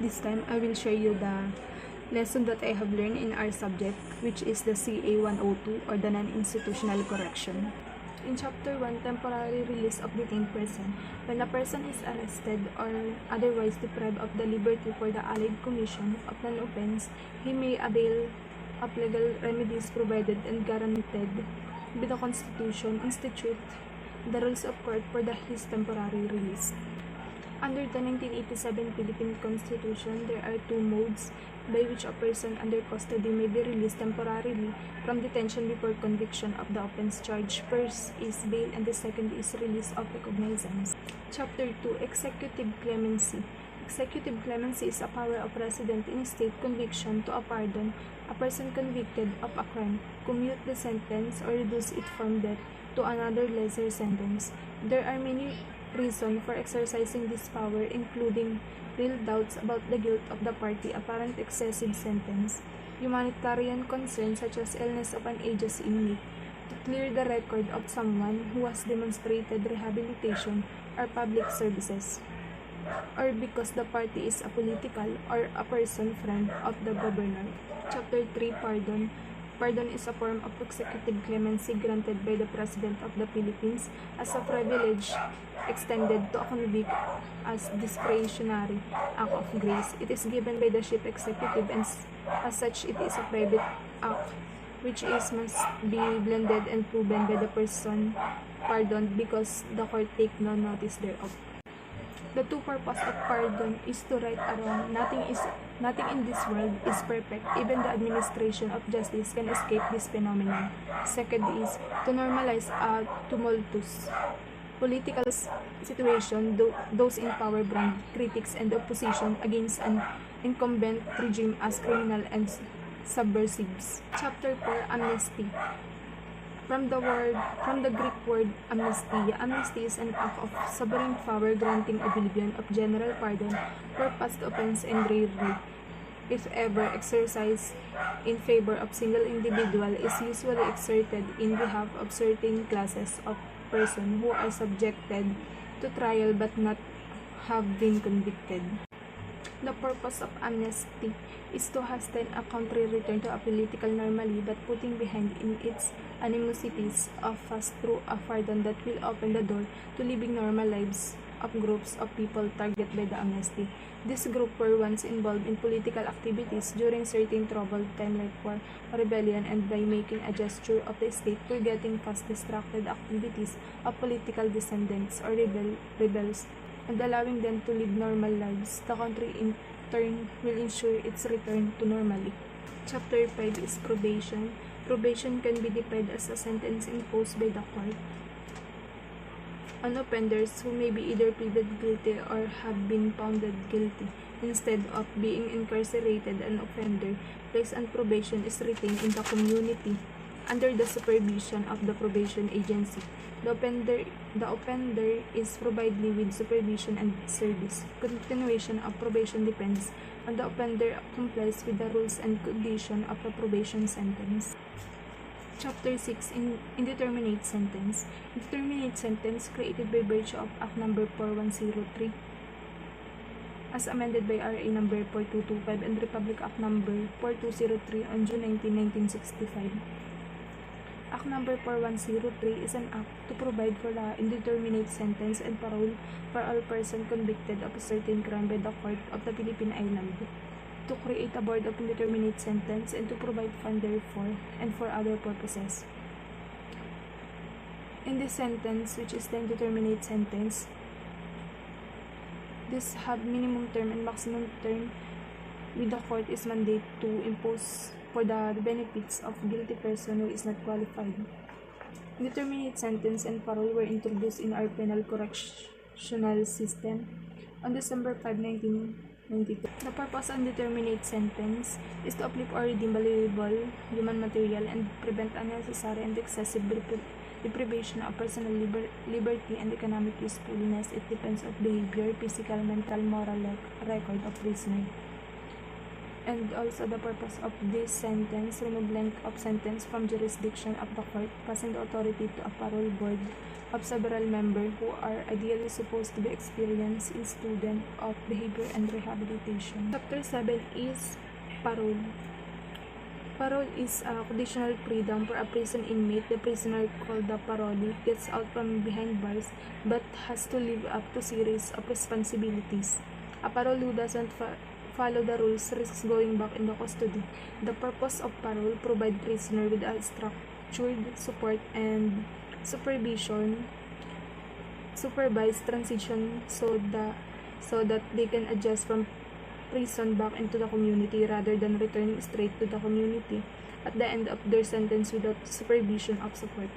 This time, I will share you the lesson that I have learned in our subject, which is the CA 102 or the non-institutional correction. In Chapter 1, temporary release of detained person. When a person is arrested or otherwise deprived of the liberty for the alleged commission of an offense, he may avail of legal remedies provided and guaranteed by the Constitution, institute the rules of court for his temporary release. Under the 1987 Philippine Constitution, there are two modes by which a person under custody may be released temporarily from detention before conviction of the offense charged. First is bail and the second is release of recognizance. Chapter 2, Executive Clemency. Executive clemency is a power of resident in state conviction to pardon a person convicted of a crime, commute the sentence, or reduce it from death to another lesser sentence. There are many reasons for exercising this power, including real doubts about the guilt of the party, apparent excessive sentence, humanitarian concerns such as illness of an ageist inmate, to clear the record of someone who has demonstrated rehabilitation or public services, or because the party is a political or a person friend of the governor. Chapter 3, Pardon. Pardon is a form of executive clemency granted by the President of the Philippines as a privilege extended to a convict as discretionary act of grace. It is given by the chief executive, and as such it is a private act which must be blended and proven by the person pardoned because the court take no notice thereof. The two purpose of pardon is to right a wrong. Nothing in this world is perfect. Even the administration of justice can escape this phenomenon. Second is to normalize a tumultuous political situation. Those in power brand critics and opposition against an incumbent regime as criminal and subversives. Chapter 4, Amnesty. From the Greek word amnestia, amnesty is an act of sovereign power granting oblivion of general pardon for past offense and rarely, if ever, exercised in favor of single individual, is usually exerted in behalf of certain classes of persons who are subjected to trial but not have been convicted. The purpose of amnesty is to hasten a country return to a political normality, but putting behind in its animosities of fast through a pardon that will open the door to living normal lives of groups of people targeted by the amnesty. This group were once involved in political activities during certain troubled time like war or rebellion, and by making a gesture of the state forgetting past distracted activities of political descendants or rebels and allowing them to live normal lives, the country in turn will ensure its return to normality. Chapter 5 is Probation. Probation can be defined as a sentence imposed by the court on offenders who may be either pleaded guilty or have been found guilty. Instead of being incarcerated, an offender placed on probation is retained in the community under the supervision of the probation agency. The offender is provided with supervision and service. Continuation of probation depends on the offender complies with the rules and conditions of the probation sentence. Chapter 6, Indeterminate Sentence. Indeterminate sentence created by virtue of Act No. 4103 as amended by RA No. 4225 and Republic Act No. 4203 on June 19, 1965. Act No. 4103 is an act to provide for the indeterminate sentence and parole for all persons convicted of a certain crime by the Court of the Philippine Islands, to create a board of indeterminate sentence, and to provide funds therefor and for other purposes. In this sentence, which is the indeterminate sentence, this have minimum term and maximum term with the court is mandate to impose for the benefits of guilty person who is not qualified. Indeterminate sentence and parole were introduced in our penal correctional system on December 5, 1992. The purpose of indeterminate sentence is to uplift or redeem valuable human material and prevent unnecessary and excessive deprivation of personal liberty and economic usefulness. It depends on behavior, physical, mental, moral record of prisoner. And also the purpose of this sentence, remove length of sentence from jurisdiction of the court, passing the authority to a parole board of several members who are ideally supposed to be experienced in student of behavior and rehabilitation. Chapter 7 is parole. Parole is a conditional freedom for a prison inmate. The prisoner, called the parolee, gets out from behind bars but has to live up to series of responsibilities. A parole who doesn't follow the rules risks going back into custody. The purpose of parole provide prisoner with a structured support and supervised transition so that they can adjust from prison back into the community rather than returning straight to the community at the end of their sentence without supervision of support.